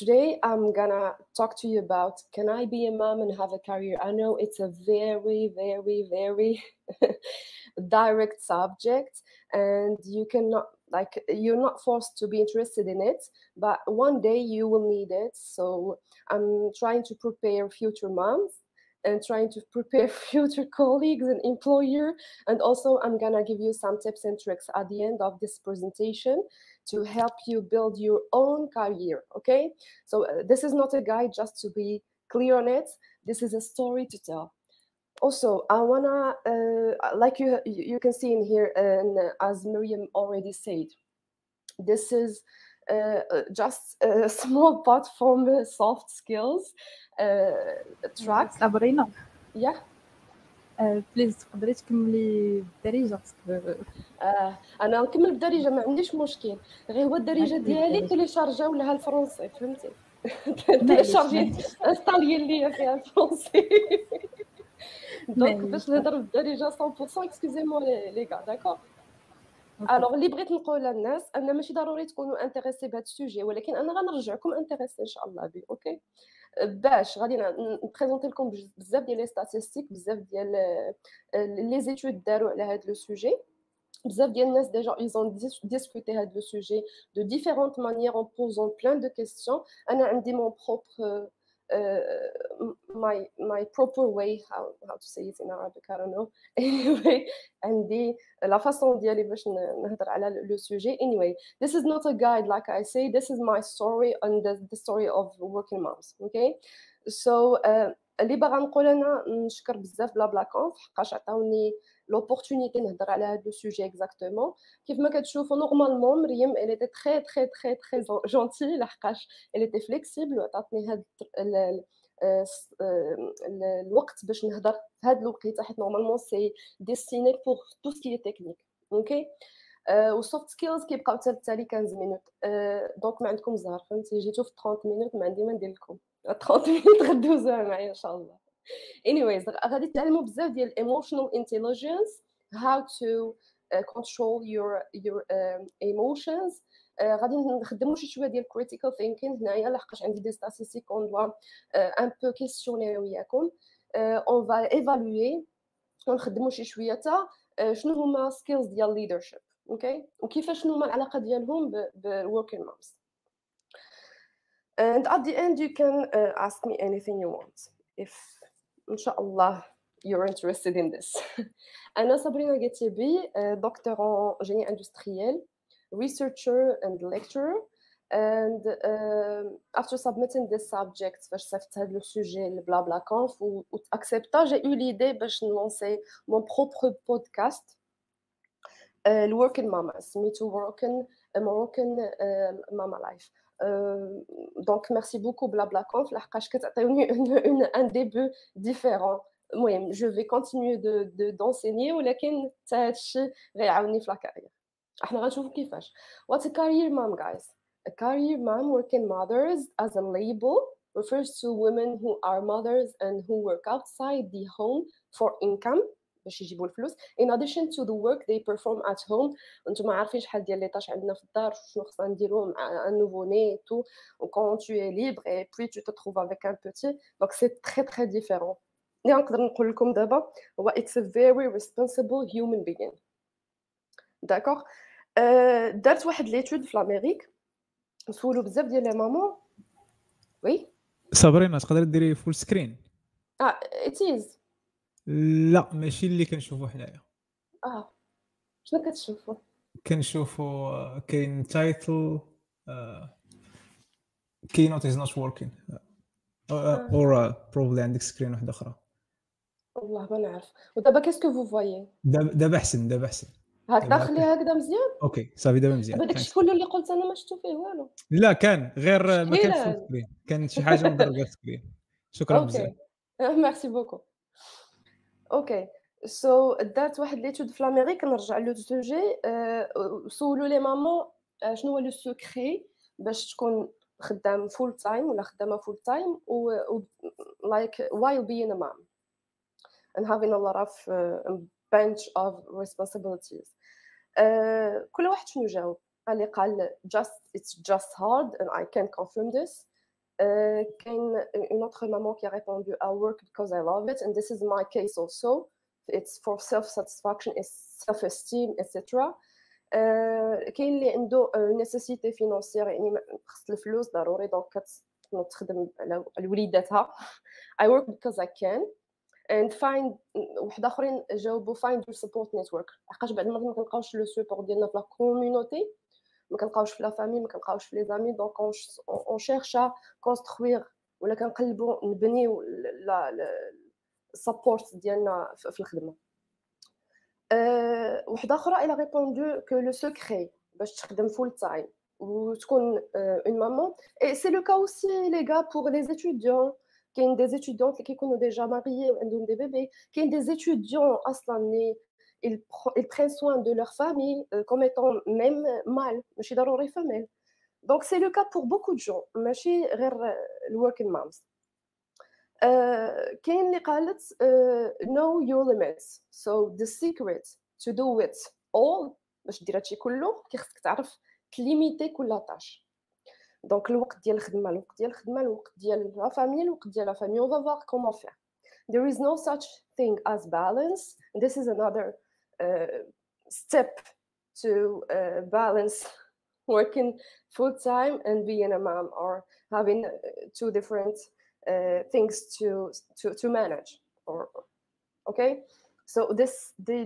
Today I'm gonna talk to you about can I be a mom and have a career? I know it's a very, very, very direct subject, and you cannot like you're not forced to be interested in it, but one day you will need it. So I'm trying to prepare future moms and trying to prepare future colleagues and employer, and also I'm gonna give you some tips and tricks at the end of this presentation to help you build your own career. Okay, so this is not a guide, just to be clear on it. This is a story to tell. Also, I wanna like you can see in here, and as Miriam already said, this is just a small part from soft skills track. صابرينا Yeah. بليز تقدري تكملي بالدارجه انا نكمل بالدارجه، ما عنديش مشكل، غير هو الدارجه ديالي تيليشارجاو لها الفرنسي، فهمتي؟ تيليشارجي انستالي ليا فيها الفرنسي. دونك باش نهضر بالدارجه 100% اكسكوزي-موا لي غا، داكور. الوغ اللي بغيت نقول للناس ان ماشي ضروري تكونوا انتريسي بهذا السوجي، ولكن انا غنرجعكم انتريسي ان شاء الله بيه. اوكي، باش غادي نبريزونتي لكم بزاف ديال لي ستاتستيك، بزاف ديال لي زيتود داروا على هذا لو سوجي. بزاف ديال الناس déjà ils ont discuté هذا لو سوجي de différentes manières en posant plein de questions. انا عندي mon propre my proper way how to say it in Arabic, I don't know. Anyway, عندي la façon ديالي باش نهضر على لو سوجي. Anyway, this is not a guide, like I say, this is my story and the story of working moms. Okay, so اللي باغا نقول انا نشكر بزاف بلا كونف حقاش عطاوني لوبورتونيتي نهضر على هذا لو سوجي اكزاكتومون. كيف ما كتشوفوا نورمالمون مريم elle était très très très très gentille لحقاش elle était flexible وعطاتني هذا الوقت باش نهضر في هذا الوقت، حيت نورمالمون سي ديستيني بور تو سكي تكنيك. اوكي، والسوفت سكيلز كيبقاو حتى التالي 15 مينوت. دونك ما عندكم زهر، فهمتي؟ جيتو في 30 مينوت ما عندي ما ندير لكم 30 مينوت غدوزوها معايا ان شاء الله. anyways غادي تعلموا بزاف ديال emotional intelligence, how to control your emotions. غادي نخدموا شويه ديال critical thinking هنايا لحقاش عندي دي statistiques on doit un peu questionner وياكم. on va évaluer ونخدموا شويه حتى شنو هما skills ديال leadership. اوكي، وكيفاش هما العلاقه ديالهم working moms. And at the end you can ask me anything you want if إن شاء الله you're interested in this. أنا صابرينا غاتيبي، doctor en génie industriel, researcher and lecturer. And after submitting this subject فاش صيفط هذا لو سوجي لبلا بلا كونف واكسبتا j'ai eu l'idée باش نلونسي mon propre podcast الوركن ماما سميتو Moroccan Mama Life. Donc merci beaucoup BlaBlaConf لحقاش كتعطيوني un début différent. المهم je vais continuer d'enseigner ولكن حتى هادشي غيعاوني في لا كارير. احنا غنشوفوا كيفاش. What's a career mom, guys? A career mom, working mothers, as a label, refers to women who are mothers and who work outside the home for income باش يجيبوا الفلوس in addition to the work they perform at home. انتم عارفين شحال ديال لي طاش عندنا في الدار، شنو خصنا نديرو مع un nouveau-né tout, quand tu es libre et puis tu te trouves avec un petit. Donc c'est très très différent. اللي نقدر نقول لكم دابا هو it's a very responsible human being. داكوغ. دارت واحد ليتود في الامريك، سولوا بزاف ديال لي مامون. وي صابرينا تقدري ديري فول سكرين؟ it is. لا ماشي اللي كنشوفو حنايا. شنو كتشوفوا؟ كنشوفو كاين تايتل keynote is not working or probably عندك سكرين واحده اخرى. والله ما نعرف. ودابا كيسكو فو فوايي؟ دابا احسن هكذا خليها هكذا مزيان. اوكي صافي دابا مزيان. دابا داكشي كله اللي قلت انا ما شفتو فيه والو. لا كان غير ما كانش سكرين، كانت شي حاجه مضربه سكرين. شكرا بزاف. ميرسي بوكو. اوكي سو دارت واحد ليتود في الامريك، نرجع لو سوجي. سولوا لي مامون شنو هو لو سكري باش تكون خدام فول تايم ولا خدامه فول تايم و like while being a mom and having a lot of bunch of responsibilities. كل واحد شنو جاوب؟ اللي قال it's just hard and I can confirm this. كاين une autre maman qui a répondu I work because I love it and this is my case also. It's for self-satisfaction, self-esteem, etc. كاين اللي عنده نيسيسيتي فينانسيير يعني خص الفلوس ضروري دونك كتخدم على وليداتها. I work because I can and find واحد اخرين جاوبوا find your support network لحقاش بعض المرات ما كنلقاوش لو سبورت ديالنا في لا كوميونيتي ما كنلقاوش في لا فامي ما كنلقاوش في لي زامي دونك اون شيرش كونستروير ولا كنقلبوا نبنيو لا السبورت ديالنا في الخدمه. واحده اخرى elle a répondu que le secret باش تخدم full time وتكون une maman et c'est le cas aussi les gars pour les étudiants. كاين des étudiantes qui كيكونوا déjà mariés وعندهم des bébés كاين des étudiants اصلا ils prennent soin de leur famille comme étant même mâle ماشي ضروري femelle. Donc c'est le cas pour beaucoup de gens ماشي غير working moms. كاين اللي قالت know your limits so the secret to do it all باش دير هادشي كله خصك تعرف تليميتي كل طاش. دونك الوقت ديال الخدمه الوقت ديال لا فامي on va voir comment faire. There is no such thing as balance. This is another step to balance working full time and being a mom or having two different things to manage or okay. So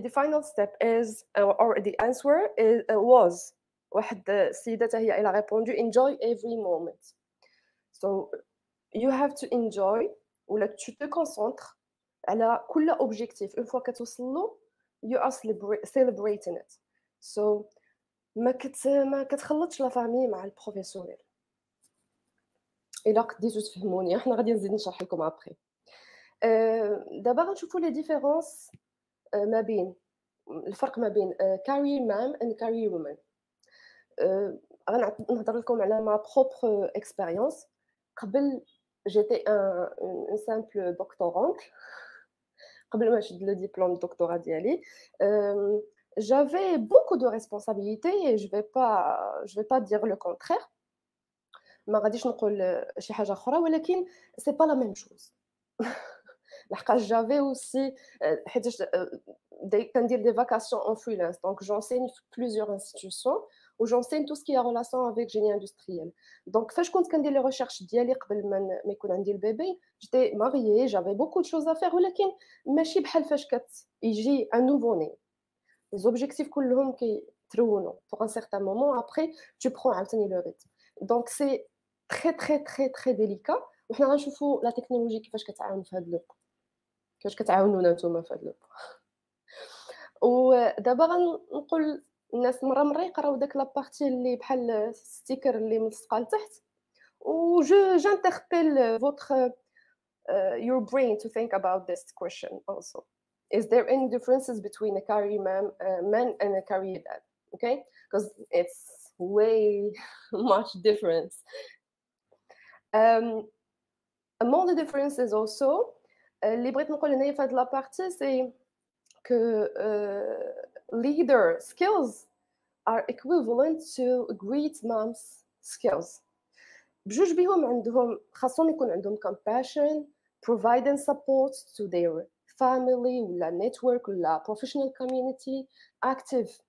the final step is or the answer was واحد السيدة هي elle a répondu enjoy every moment. So you have to enjoy ولا tu te concentres على كل objectif une fois كتوصل له you are celebrating it. So ما كتخلطش لا فامي مع البروفيسيونيل. إلا قديتو تفهموني احنا غادي نزيد نشرح لكم ابري. دابا غنشوفوا لي ديفيرونس ما بين الفرق ما بين career mom and career woman. غنهضر لكم على ما بروبر اكسبيريونس. قبل جيتي ان سامبل دكتورانت قبل ما نشد لو ديبلوم دكتوراه ديالي. j'avais beaucoup de responsabilités et je vais pas dire le contraire. ما غاديش نقول شي حاجه اخرى ولكن سي با لا ميم شوز. لحقاش جافي اوسي حيت كندير دي فاكاسيون اون فريلانس دونك j'enseigne في plusieurs institutions و j'enseigne tout ce qui est en relation avec génie industriel. Donc فاش كنت كندير لي ريشيرش ديالي قبل ما يكون عندي البيبي j'étais mariée j'avais beaucoup de choses à faire ولكن ماشي بحال فاش يجي un nouveau-né. Les objectifs كلهم كيترونوا pour un certain moment après tu prends عاوتاني le rythme. Donc c'est très très très très délicat وحنا غنشوفوا لا تكنولوجي كيفاش كتعاون في هذا لو كيفاش كتعاونونا نتوما في هذا لو. ودابا غنقول الناس مره يقراو داك لابارتي اللي بحال الستيكر اللي ملصقه لتحت و j'interpelle votre your brain to think about this question also. Is there any differences between a career man and a career dad? Okay, because it's way much difference. Among the differences also اللي بغيت نقول هنايا في هاد لابارتي سي que leader skills are equivalent to great mom's skills. بجوج بيهم عندهم خاصهم يكون عندهم compassion, providing support to their family ولا network ولا professional community,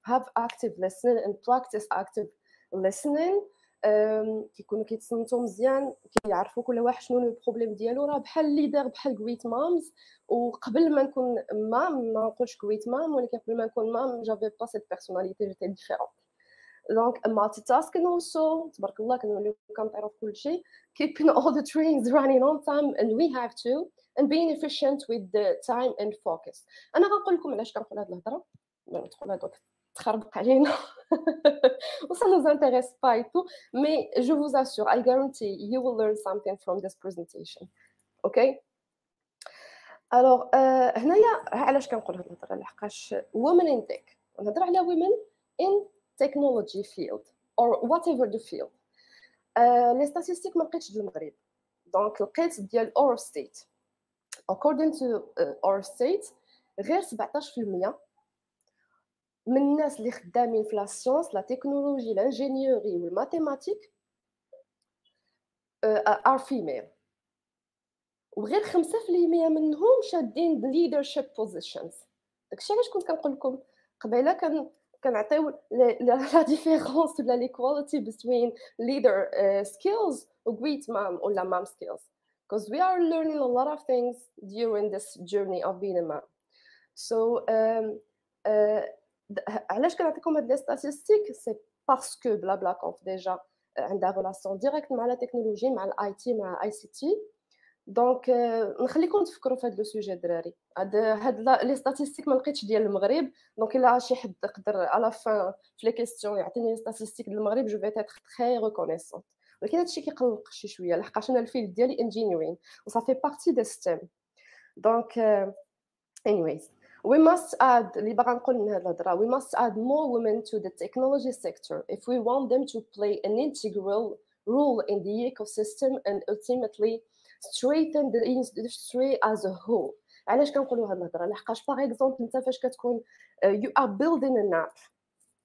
have active listening and practice active listening. كيكونوا كيتصنتوا مزيان كيعرفوا كل واحد شنو البروبليم ديالو راه بحال ليدر بحال غريت مامز. وقبل ما نكون مام ما نقولش غريت مام ولكن قبل ما نكون مام جافي با سيت بيرسوناليتي جيتي ديفيرونت. دونك مالتي تاسكين اوسو تبارك الله كنوليو كنطيروا في كل شيء keeping all the trains running on time and we have to and being efficient with the time and focus. انا غنقول لكم علاش كنقول هاد الهضره ندخل هذوك تخربق علينا و ça nous intéresse pas et tout mais je vous assure I guarantee you will learn something from this presentation. Okay, alors هنايا علاش كنقول هاد الهضره لحقاش women in tech نهضر على women in technology field or whatever the field. لي statistiques ما لقيتش ديال المغرب دونك لقيت ديال Eurostat. according to Eurostat غير 17% من الناس اللي خدامين في لا سيونس لا تكنولوجي لانجينيوري والماتيماتيك are female وغير 5% منهم شادين leadership positions. داكشي علاش كنت كنقول لكم قبيله كنعطيو لا ديفيرونس ولا ليكواليتي between leader skills و great mom ولا mom skills because we are learning a lot of things during this journey of being a mom. So علاش كنعطيكم هاد لي ستاتستيك سي باسكو بلا بلا كونف ديجا عندها ريلاسيون ديريكت مع لا تكنولوجي مع الاي تي مع اي سي تي. دونك نخليكم تفكروا في هذا لو سوجي الدراري. هاد لي ستاتستيك ما لقيتش ديال المغرب دونك الا شي حد يقدر على فان في لي كيسيون يعطيني لي ستاتستيك ديال المغرب جو في اتر تري ريكونيسونت. ولكن هادشي كيقلق شي شويه لحقاش انا الفيلد ديالي انجينيرين و صافي بارتي دو ستيم. دونك anyways we must add اللي باغا نقول من هاد الهضره we must add more women to the technology sector if we want them to play an integral role in the ecosystem and ultimately strengthen the industry as a whole. علاش كنقولوا هاد الهضره لحقاش باغ اكزومبل انت فاش كتكون you are building an app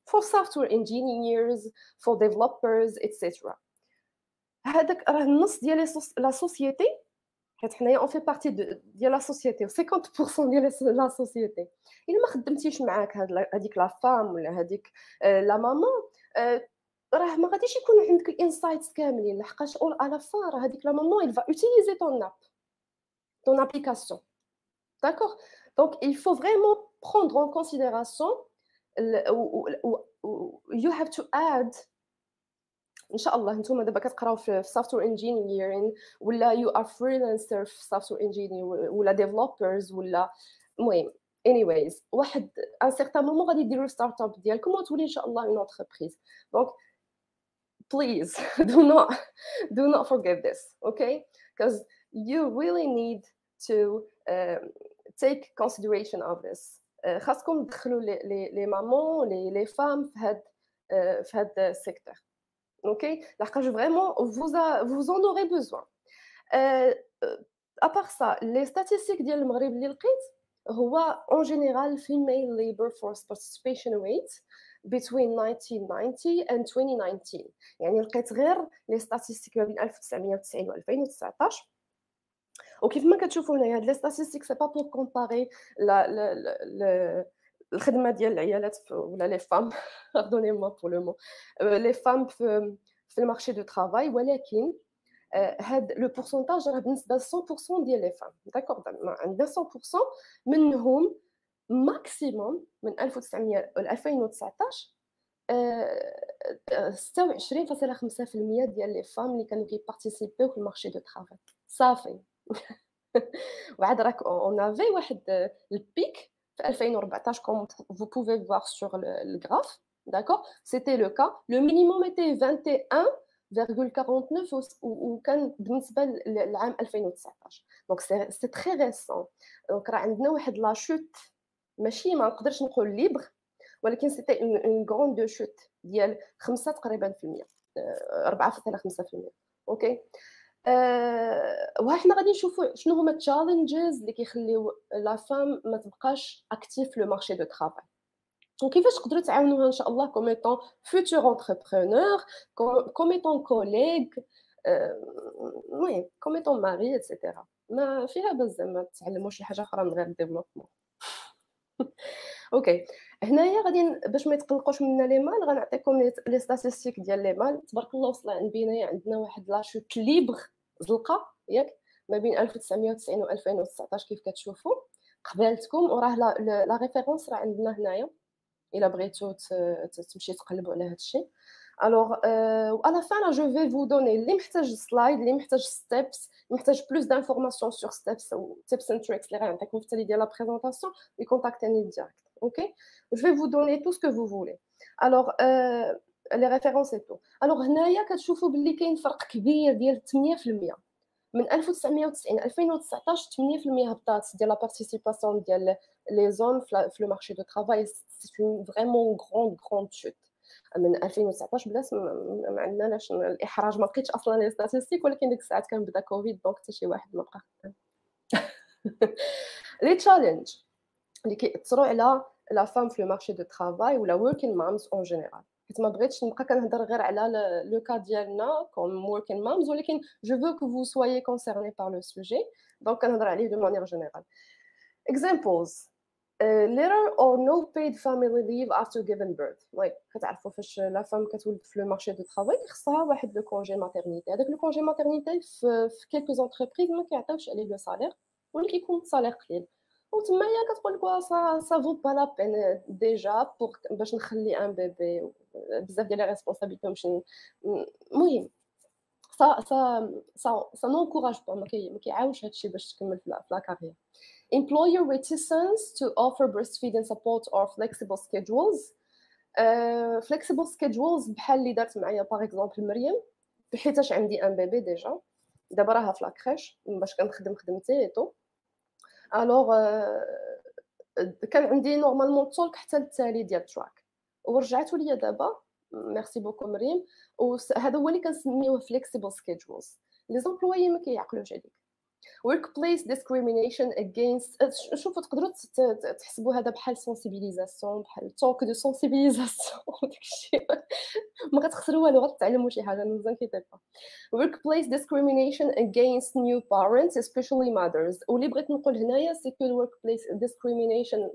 for software engineers for developers etc. هذاك راه النص ديال لا سوسيتي حيت حنايا اون في بارتي ديال لا سوسيتي و 50% ديال لا سوسيتي. الا ما خدمتيش معاك هذيك لا فام ولا هذيك لا ماما راه ما غاديش يكون عندك الانسايتس كاملين لحقاش اول على فار هذيك لا ماما il va utiliser ton application. D'accord? Donc il faut vraiment prendre en considération you have to add ان شاء الله نتوما دابا كتقراو في software engineering ولا you are freelancer في software engineering ولا developers ولا المهم anyways واحد ان certain moment غادي ديروا ستارت اب ديالكم وتولي ان شاء الله une entreprise. Donc please do not forget this, okay? Because you really need to take consideration of this. خاصكم تدخلوا les mamans les femmes في هاد secteur. OK, لحقاش vraiment vous en aurez besoin. À part ça, les statistiques ديال المغرب اللي لقيت هو en général female labor force participation rate between 1990 and 2019. يعني لقيت غير لي statistiques ما بين 1990 و 2019. وكيف ما كتشوفوا هنايا هاد لي statistiques c'est pas pour comparer الخدمه ديال العيالات ولا لي فام pardonnez-moi pour le mot لي فام في المارشي دو طرافاي ولكن هاد لو بورسونتاج راه بالنسبه ل 100% ديال لي فام. داكور عندنا 100% منهم ماكسيموم من 1900 ل 2019 26.5% ديال لي فام اللي كانوا كيبارتيسيبيو في المارشي دو طرافاي صافي. وعاد راك اون افي واحد البيك في 2014 comme vous pouvez voir sur le graphe. D'accord, c'était le cas. Le minimum était 21,49 وكان بالنسبه للعام 2019. Donc c'est très récent. Donc راه عندنا واحد لا شوت ماشي ما نقدرش نقول ليبر ولكن c'était une grande chute ديال 5 تقريبا في المية 4.5%. اوكي وحنا غادي نشوفوا شنو هما التشالنجز اللي كيخليو لا فام ما تبقاش اكتيف في لو مارشي دو طرافاي وكيفاش تقدروا تعاونوها ان شاء الله كوم ايطون فوتور انتربرونور كوم ايطون كوليغ المهم كوم ايطون ماري ايتترا. ما فيها بزاف ما تعلموا شي حاجه اخرى من غير الديفلوبمون. اوكي هنايا غادي باش ما يتقلقوش مننا لي مال غنعطيكم لي ستاتستيك ديال لي مال. تبارك الله وصل عندنا عندنا واحد لا شوت ليبر زلقه ياك ما بين 1990 و 2019 كيف كتشوفوا قبالتكم. وراه لا ريفيرونس راه عندنا هنايا الا بغيتو تمشي تقلبوا على هذا الشيء. الوغ à la fin là je vais vous donner اللي محتاج سلايد اللي محتاج ستيبس محتاج بلوس دانفورماسيون سور ستيبس و تيبس اند تريكس اللي غنعطيكم في التالي ديال لا بريزونطاسيون يكونتاكتيني ديريكت. OK, je vais vous donner tout ce que vous voulez. Alors les références et tout. Alors هنايا كتشوفوا باللي كاين فرق كبير ديال 8% من 1990 2019 8% هبطات ديال لا بارتيسيباسيون ديال لي زون في لو مارشي دو طرافاي. سي اون فريمون غروند شوت من 2019 بلاص ما عندناش الاحراج ما بقيتش اصلا لي ستاتستيك ولكن ديك الساعات كان بدا كوفيد دونك حتى شي واحد ما بقى خدام. لي تشالنج اللي كيأثروا على la femme في le marché de travail ou la working moms en général. حيت ما بغيتش نبقى كنهضر غير على le cas ديالنا comme working moms ولكن je veux que vous soyez concernés par le sujet donc كنهضر عليه de manière générale. Examples. Little or no paid family leave after giving birth. like كتعرفوا فاش لا فام كتولد في le marché de travail خصها واحد le congé maternité. هذاك le congé maternité في quelques entreprises ما كيعطيوش عليه le salaire ولا كيكون salaire قليل. وتمايا كتقول لك ça vaut pas la peine déjà pour باش نخلي un bébé بزاف ديال les responsabilités ونمشي المهم ça n'encourage pas ما كيعاونش هادشي باش تكمل في la carrière. Employer reticence to offer breastfeeding support or flexible schedules. Flexible schedules بحال اللي دارت معايا باغ اكزومبل مريم حيتاش عندي ان بيبي ديجا دابا راها في لاكريش باش كنخدم خدمتي ايتو الوغ كان عندي نورمالمون الطولك حتى للتالي ديال التراك ورجعتوا ليا دابا ميرسي بوكو مريم وهذا هو اللي كنسميوه flexible schedules. لي زومبلويي ما كيعقلوش عليك. workplace discrimination against شوفوا تقدروا تحسبوا هذا بحال sensibilisation بحال talk de sensibilisation داكشي ما غتخسروا والو غتعلموا شي حاجه ما كيطيب. workplace discrimination against new parents especially mothers واللي بغيت نقول هنايا سي كو workplace discrimination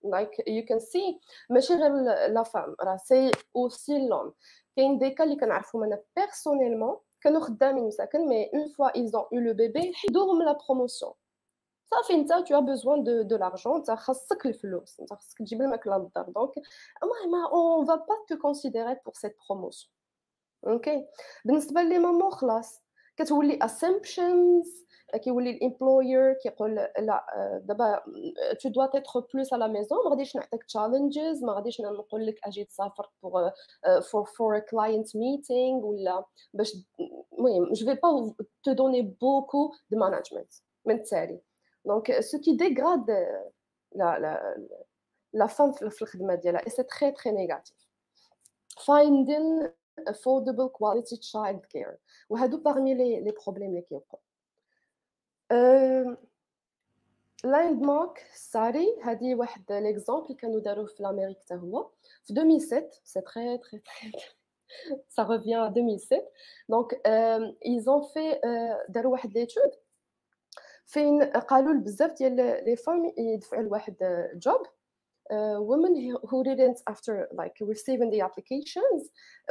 like you can see ماشي غير لا فام راه سي اوسي لوم. كاين دي كا اللي كنعرفهم انا بيرسونيلمون كانوا خدامين مساكن مي اون فوا ils ont eu le bébé حيدوهم لا بروموسيون صافي انت tu as besoin de l'argent انت خاصك الفلوس انت خاصك تجيب الماكله للدار دونك ما on va pas te considérer pour cette promotion. اوكي بالنسبه لي مامون خلاص كتولي assumptions كيولي الامبلوير كيقول لا دابا tu dois être plus à la maison ما غاديش نعطيك challenges ما غاديش نقول لك اجي تسافر for a client meeting ولا باش المهم je vais pas te donner beaucoup de management من التالي donc ce qui dégrade la femme في الخدمه ديالها et c'est très très négatif. Finding affordable quality child care وهادو parmi les problèmes اللي كيوقعوا. لاندمارك ستادي هذه واحد ليكزامبل كانوا داروه في الامريك حتى هو في 2007 سي تري تري ça revient à 2007 donc ils ont fait داروا واحد ليتود فين قالوا لبزاف ديال لي فام يدفعوا لواحد جوب women who didn't after like receiving the applications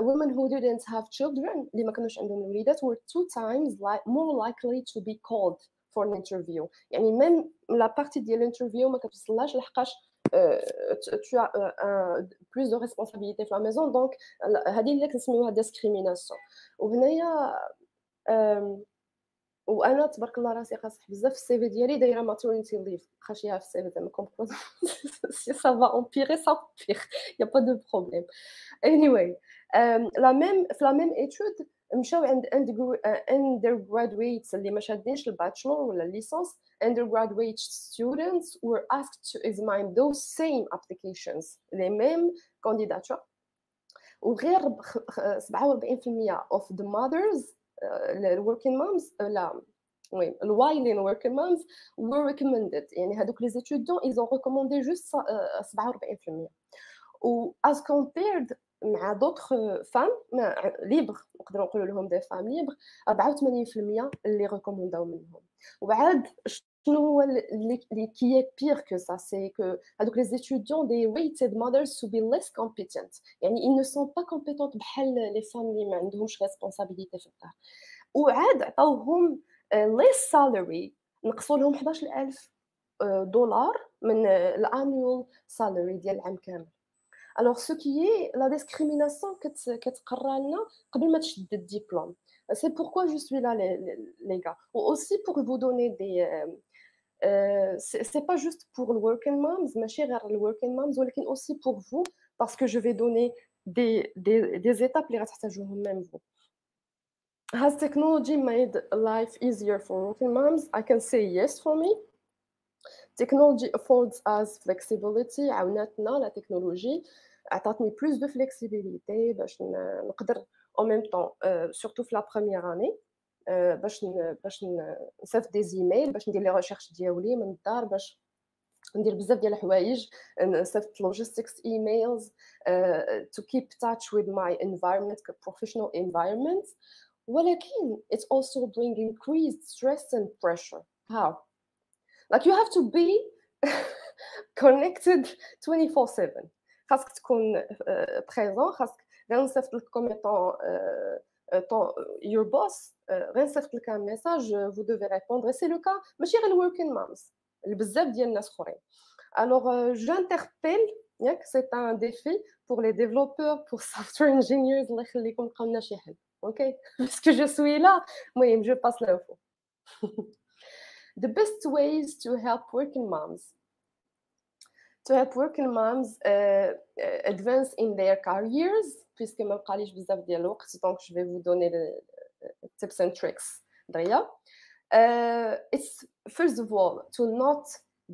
women who didn't have children اللي ما كانوش عندهم الوليدات were 2 times more likely to be called for an interview. يعني même la partie ديال الانترفيو ما كتوصلهاش لحقاش tu as plus de responsabilités في la maison donc هذه اللي كنسميوها discrimination. وهنايا وانا تبارك الله راسي قاصح بزاف في السي في ديالي دايره ماتورنيتي ليف خاشيها في السي في زعما كومبوز سي ça va empirer ça pire y a pas de problème anyway في la même étude مشاو عند undergraduates اللي ما شادينش الباتشلور ولا الليسانس undergraduate students were asked to examine those same applications les mêmes candidatures وغير 47% of the mothers the working moms لا oui while working moms were recommended يعني هذوك les étudiants ils ont recommandé juste 47% و as compared مع d'autres femmes libres نقدروا نقولوا لهم des femmes libres 84% اللي ريكومونداو منهم. وبعد شنو هو اللي qui est pire que ça c'est que هذوك les étudiants they rated mothers to be less competent يعني ils ne sont pas compétentes بحال les femmes اللي ما عندهمش responsabilité في الدار. وعاد عطاوهم less salary نقصوا لهم 11000 دولار من الانيول salary ديال العام كامل. Alors ce qui est la discrimination كتقرا لنا قبل ما تشد الدبلوم. C'est pourquoi je suis là les gars. Ou aussi pour vous donner des c'est pas juste pour le working moms ماشي غير le working moms ولكن aussi pour vous parce que je vais donner des étapes اللي غتحتاجوهم même vous. Has technology made life easier for working moms? I can say yes for me. Technology affords us flexibility. عاونتنا لا تكنولوجي عطاتني plus de flexibilité باش نقدر en même temps surtout في la première année باش نصيفط des emails باش ندير les recherches ديالي من الدار باش ندير بزاف ديال الحوايج، نصيفط logistics emails to keep touch with my environment professional environment. ولكن it also bring increased stress and pressure. How? Like you have to be connected 24/7. خاصك تكون présent، خاصك غير نصيفط لك comme étant your boss غير نصيفط لك un message vous devez répondre. Et c'est le cas ماشي غير working moms لبزاف ديال الناس اخرين. Alors j'interpelle ياك c'est un défi pour les développeurs pour software engineers الله يخليكم لقاو لنا شي حل. OK parce que je suis là. المهم je passe l'info. The best ways to help working moms advance in their careers, puisque ما بقاليش بزاف ديال الوقت, donc je vais vous donner the tips and tricks. دريا it's first of all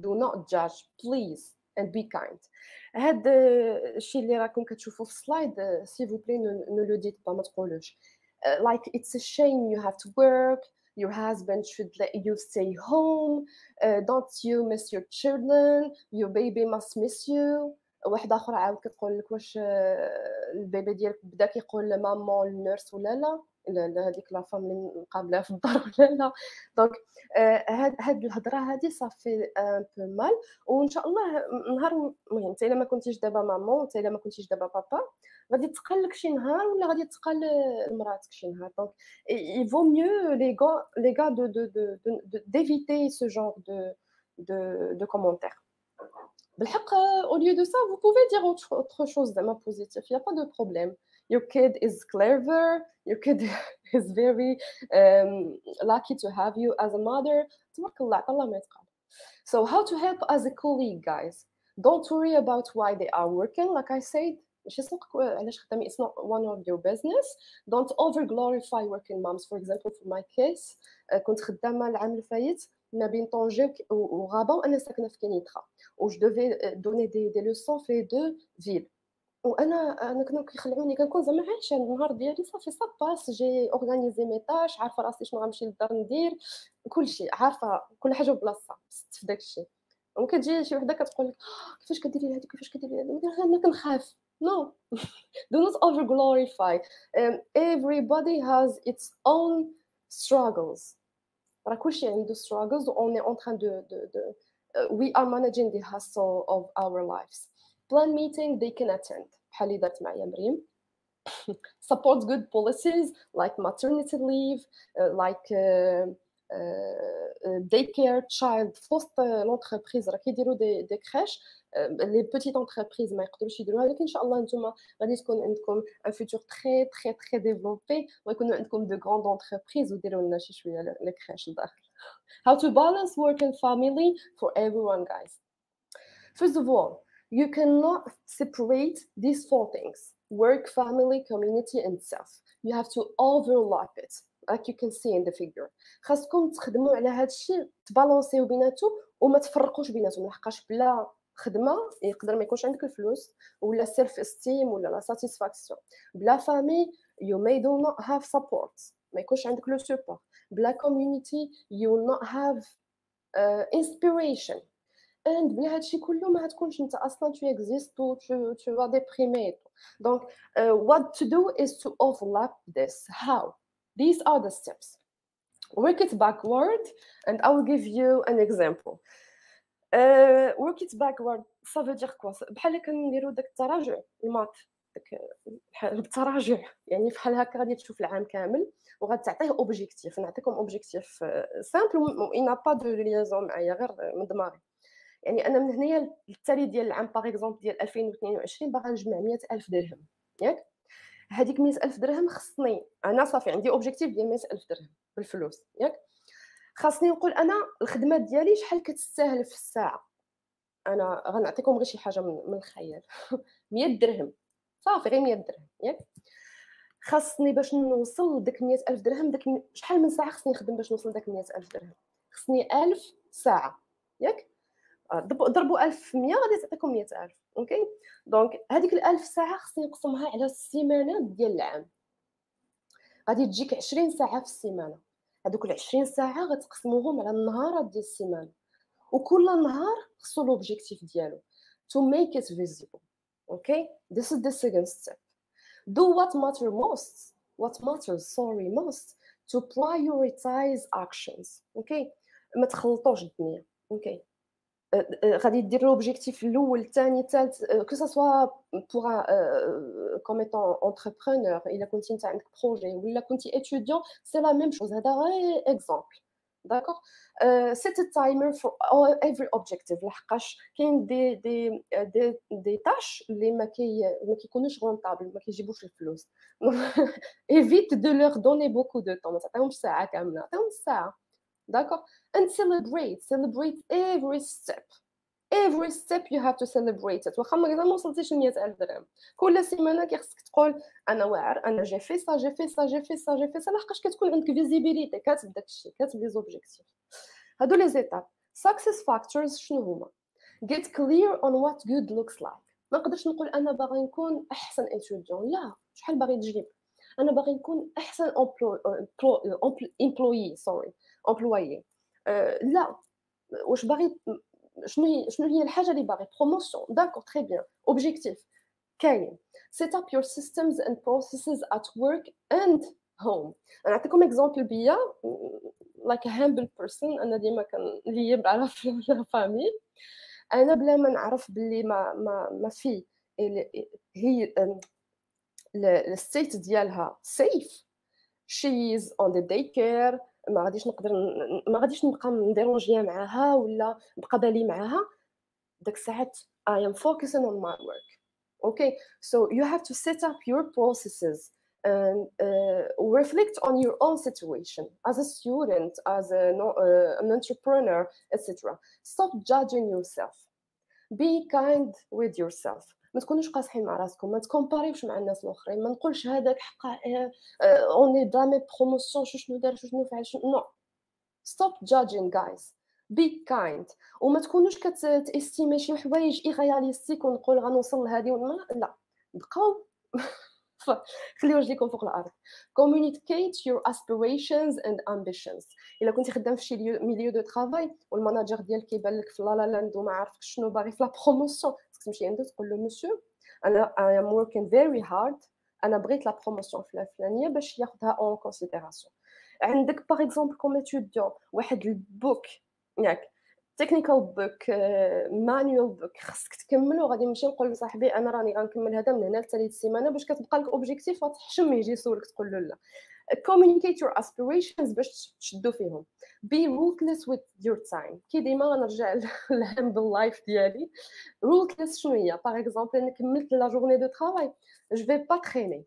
do not judge please and be kind. هاد الشيء اللي راكم كتشوفوا في السلايد s'il vous plaît ne le dites pas, ما تقولوش like it's a shame you have to work, your husband should let you stay home, don't you miss your children, your baby must miss you. واحدة أخرى عاود كتقول لك واش البيبي ديالك بدا كيقول لمامون النيرس ولا لا هذيك لا فام اللي مقابلها في الدار ولا لا. دونك هاد الهضره هادي صافي ان بو مال. وان شاء الله نهار المهم انت الا ما كنتيش دابا مامون, انت الا ما كنتيش دابا بابا, غادي تقال لك شي نهار ولا غادي تقال لمراتك شي نهار. دونك il vaut mieux les gars d'éviter ce genre de commentaires. بالحق au lieu de ça vous pouvez dire autre chose زعما positif, il y a pas de problème. Your kid is clever, your kid is very lucky to have you as a mother. تبارك الله عطا الله ما يتقال. So how to help as a colleague, guys? Don't worry about why they are working, like I said. ماشي سوق علاش خدامين, it's not one of your business. Don't over glorify working moms. For example, for my case, كنت خدامه العام الفايت ما بين طنجة وغابة وأنا ساكنة في كينيترا, و je devais donner des leçons في les deux villes. وانا كانوا كيخلعوني, كنكون زعما عايشه النهار ديالي صافي سا باس, جي اورغانيزي مي تاش, عارفه راسي شنو غنمشي للدار ندير, كلشي عارفه كل حاجه بلاصتها في داك الشيء. وكتجي شي وحده كتقول لك كيفاش كديري هادي كيفاش كديري هادي, انا كنخاف. No, do not over glorify. Everybody has its own struggles. راه كلشي عنده struggles, on est en train de we are managing the hustle of our lives. Plan meeting they can attend, بحال اللي دارت معايا مريم. Support good policies like maternity leave, like daycare, child في وسط l'entreprise. راه كيديروا دي كريش, les petites entreprises ما يقدروش يديروها, ولكن ان شاء الله نتوما غادي تكون عندكم un futur très très très développé, ويكونوا عندكم de grandes entreprises وديروا لنا شي شويه لي كريش لداخل. How to balance work and family for everyone, guys? First of all, you cannot separate these four things: work, family, community, and self. You have to overlap it, like you can see in the figure. خاصكم تخدموا على هذا الشيء, تبالونسيو بيناتو وما تفرقوش بيناتهم, لحقاش بلا خدمه يقدر ما يكونش عندك الفلوس ولا سيلف استيم ولا لا ساتيسفاكسيون. بلا فامي you may do not have support, ما يكونش عندك لو سبورت. بلا community you will not have inspiration. and بلا هادشي كله ما هتكونش انت اصلا tu existes ou tu vas déprimer. Donc what to do is to overlap this. How? These are the steps. Work it backward, and I will give you an example. Work it backward, ça veut dire quoi? بحال كنديروا داك التراجع المات, داك التراجع يعني بحال هكا غادي تشوف العام كامل وغتعطيه اوبجيكتيف. نعطيكم اوبجيكتيف سامبل و il n'a pas de liaison معايا, غير من دماغي. يعني انا من هنايا للتالي ديال العام باغ اكزومبل ديال 2022 باغا نجمع 100,000 درهم, ياك؟ هذيك 100,000 درهم خصني انا صافي عندي اوبجيكتيف ديال 100,000 درهم بالفلوس, ياك؟ خاصني نقول انا الخدمه ديالي شحال كتستاهل في الساعه. انا غنعطيكم غير شي حاجه من الخيال. 100 درهم صافي, غير 100 درهم, ياك؟ خاصني باش نوصل لداك 100,000 درهم, داك شحال من ساعه خصني نخدم باش نوصل لداك 100,000 درهم؟ خصني 1000 ساعه, ياك؟ ضربوا 1000 في 100 غادي تعطيكم 100,000. اوكي, دونك هذيك ال1000 ساعه خصني نقسمها على السيمانات ديال العام. غادي تجيك 20 ساعه في السيمانه. هذوك ال 20 ساعه غتقسموهم على النهارات ديال السيمانه, وكل نهار خصو l'objectif ديالو to make it visible. Okay, this is the second step. Do what matters most to prioritize actions. Okay, ما تخلطوش الدنيا. Okay, غادي دير l'objectif الاول الثاني الثالث que ça soit pour un comme étant entrepreneur الا كنتي انت عندك بروجي ولا كنتي étudiant c'est la même chose. هذا غير exemple. D'accord. Set a timer for every objective لحقاش كاين دي tâches اللي ما كيكونوش rentable ما كيجيبوش الفلوس. évite de leur donner beaucoup de temps. ما تعطيهمش ساعة كاملة، عطيهم ساعة. D'accord. And celebrate every step you have to celebrate it. واخا ما وصلتيش ل 100,000 درهم كل سيمانه كيخصك تقول انا واعر، انا جي في سا لحقاش كتكون عندك فيزيبيليتي، كاتب داكشي، كاتب لي زوبجيكتيف. هادو لي زيتاب. success factors شنو هما؟ get clear on what good looks like. ما نقدرش نقول انا باغي نكون احسن étudiant، لا، شحال باغي تجيب؟ انا باغي نكون احسن employé. لا، واش باغي؟ شنو هي الحاجه اللي باغي؟ بروموسيون. داكور، تري بيان. اوبجيكتيف كاين. set up your systems and processes at work and home. انا نعطيكم اكزامبل بيا like a humble person. انا ديما كان ليا بعرف لا فامي، انا بلا ما نعرف باللي ما في هي الستيت ديالها safe. she is on the daycare. ما غاديش نبقى نديرونجيا معاها ولا نبقى بالي معاها. داك الساعات I am focusing on my work. Okay, so you have to set up your processes and reflect on your own situation as a student, as an entrepreneur, etc. Stop judging yourself. Be kind with yourself. ما تكونوش قاصحين مع راسكم، ما تكومباريوش مع الناس الاخرين، ما نقولش هذاك حقا اوني دامي بروموسيون شنو دار شنو فعل نو. stop judging guys. be kind. وما تكونوش كتاستيمي شي حوايج ايغاليستيك ونقول غنوصل لهذه ولا لا. بقاو خليو رجليكم فوق الارض. communicate your aspirations and ambitions. الا كنتي خدام في شي ميليو دو طرافاي والماناجر ديالك كيبان لك في لا لاند وما عارفك شنو باغي في لا بروموسيون، تمشي عنده تقول له مسيو انا I am working very hard، انا بغيت لا بروموسيون الفلانيه باش ياخذها اون كونسيديراسيون. عندك باغ اكزومبل كوم اتيديون واحد البوك ياك تكنيكال بوك مانيوال بوك خصك تكملو، غادي نمشي نقول لصاحبي انا راني غنكمل هذا من هنا لثالث سيمانه باش كتبقى لك اوبجيكتيف وتحشم يجي يسولك تقول له لا. communicate your aspirations باش تشدو فيهم. be ruthless with your time. كي ديما غنرجع للهامبل لايف ديالي. ruthless شنو هي؟ باغ اكزومبل انا كملت لا جورني دو طرافاي جو في با تريني،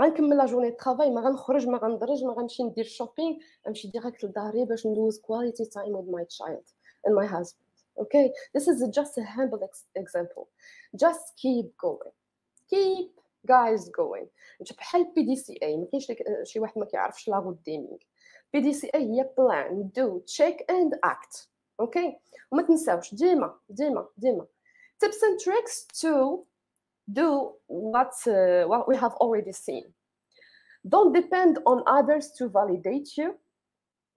غنكمل لا جورني دو طرافاي، ما غنخرج ما غندرج ما غنمشي ندير شوبينغ، غنمشي ديريكت لداري باش ندوز quality time with my child and my husband. Okay, this is just a humble example. Just keep going. keep guys going. بحال بي دي سي اي، ما كاينش شي واحد ما كيعرفش لا غود ديمينغ. بي دي سي اي هي plan do check and act. اوكي، وما تنساوش ديما tips and tricks to do what we have already seen. Don't depend on others to validate you.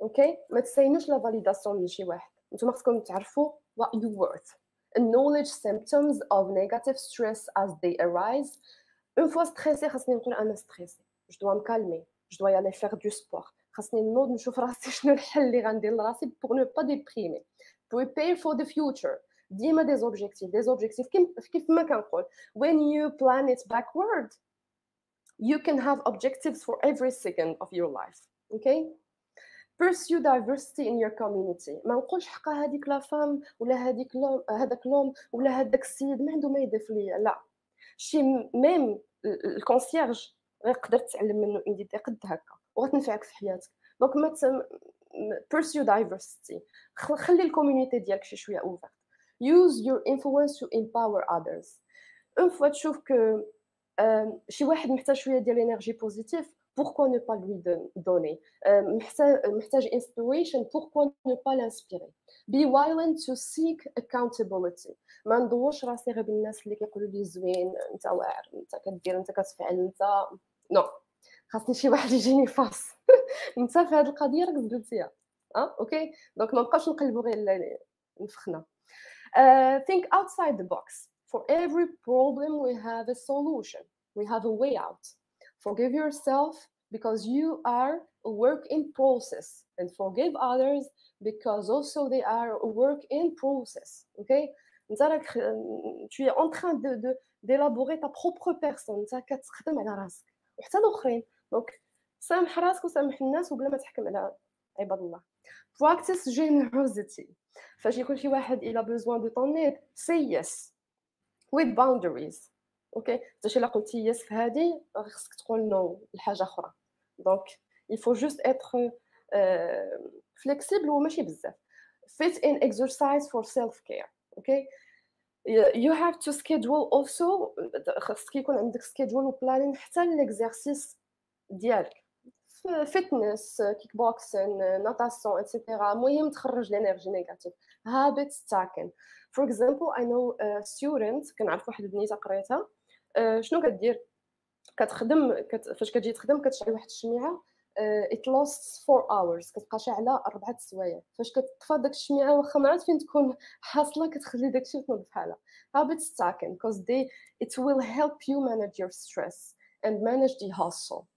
اوكي، ما تستنوش لا فاليداسيون من شي واحد، نتوما خصكم تعرفوا what you worth. Acknowledge symptoms of negative stress as they arise. Une fois stressé خاصني نقول انا ستريسي، je dois me calmer, je dois aller faire du sport. خاصني نوض نشوف راسي شنو الحل اللي غندير لراسي pour ne pas déprimer. Prepare for the future. ديما des objectifs كيف ما كنقول when you plan it backward you can have objectives for every second of your life. Okay, pursue diversity in your community. ما نقولش حقا هذيك لا فام ولا هذاك لوم ولا هذاك السيد ما عنده ما يضيف ليا، لا، شي ميم الكونسيرج غيقدر تعلم منه انديتي قد هكا وغتنفعك في حياتك. دونك ما pursue diversity. خلي الكوميونيتي ديالك شي شويه اوفر. use your influence to empower others. اون فوا تشوف كو شي واحد محتاج شويه ديال الانرجي بوزيتيف، pourquoi ne pas lui donner. محتاج inspiration, pourquoi ne pas l'inspirer. be willing to seek accountability. ما ندورش راسي غير بالناس اللي كيقولوا لي زوين، انت واعر، انت كدير، انت كتفعل، انت نو، خاصني شي واحد يجيني فاس انت في هذه القضيه راك زبلتيها. اوكي، دونك ما نبقاوش نقلبوا غير نفخنا. Think outside the box. For every problem we have a solution. We have a way out. Forgive yourself because you are a work in process, and forgive others because also they are a work in process. Okay? Tu es en train d'élaborer ta propre personne. انت كتخدم على راسك وحتى الاخرين. دونك سامح راسك وسامح الناس وبلا ما تحكم على عباد الله. Practice generosity. فاش يكون شي واحد il a besoin de ton aide, say yes with boundaries. اوكي انت شي الا قلتي يس في هذه خصك تقول نو لحاجه اخرى. دونك il faut juste être flexible وماشي بزاف. Fit in exercise for self care. اوكي you have to schedule also. خصك يكون عندك schedule و planning حتى l'exercice ديالك. fitness, kickboxing, natation, etc. المهم تخرج الانرجي نيجاتيف. habit stacking. For example, I know a student كنعرف واحد البنيته قريتها. شنو كدير؟ كتخدم فاش كتجي تخدم كتشعل واحد الشميعه. it lasts 4 hours. كتبقى شاعله 4 سوايع. فاش كتطفى داك الشميعه واخا ما عرفت فين تكون حاصله كتخلي داك الشيء تنوض بحالها. habit stacking because it will help you manage your stress and manage the hustle.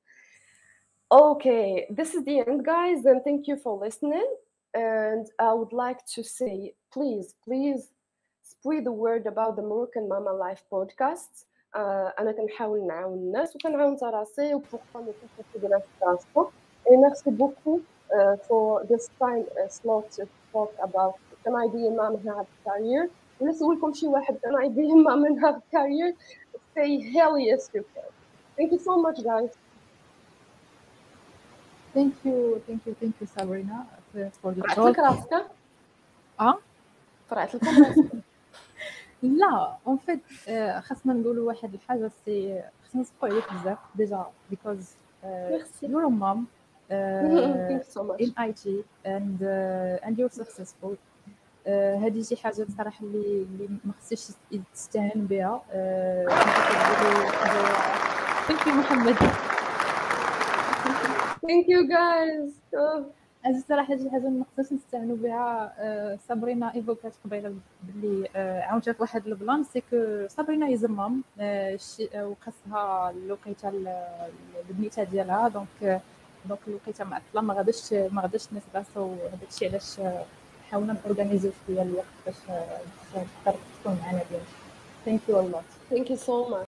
Okay, this is the end, guys, and thank you for listening. And I would like to say, please spread the word about the Moroccan Mama Life podcast. أنا كنحاول نعاون الناس وكنعاون راسي وبورطا ما كنتش ديال راسكم. Et merci beaucoup for this time slot to talk about can I be a mom and have a career. ونسولكم شي واحد can I be a mom and have a career? Say hell yes you can. Thank you so much, guys. Thank you Sabrina for the فرعت talk. لك راسك؟ فرعت لكم راسك؟ لا اون فيت خاصنا نقولوا واحد الحاجه سي خاصنا نسقوا عليك بزاف ديجا because you're a mom Thank you so much. in IT and you're successful. هذه شي حاجه بصراحه اللي ما خصش تستهان بها. Thank you محمد. Thank you guys. هذه صراحه شي حاجه ما خصناش نستعنوا بها. صابرينا ايفوكات قبيله باللي عاونتها في واحد البلان سي كو صابرينا يزمم وخاصها الوقيته البنيته ديالها دونك الوقيته معطله ما غاداش نتباسوا هذاك الشيء علاش حاولنا نورغانيزيو شويه الوقت باش تقدر تكون معنا ديالك. Thank you a lot. Thank you so much.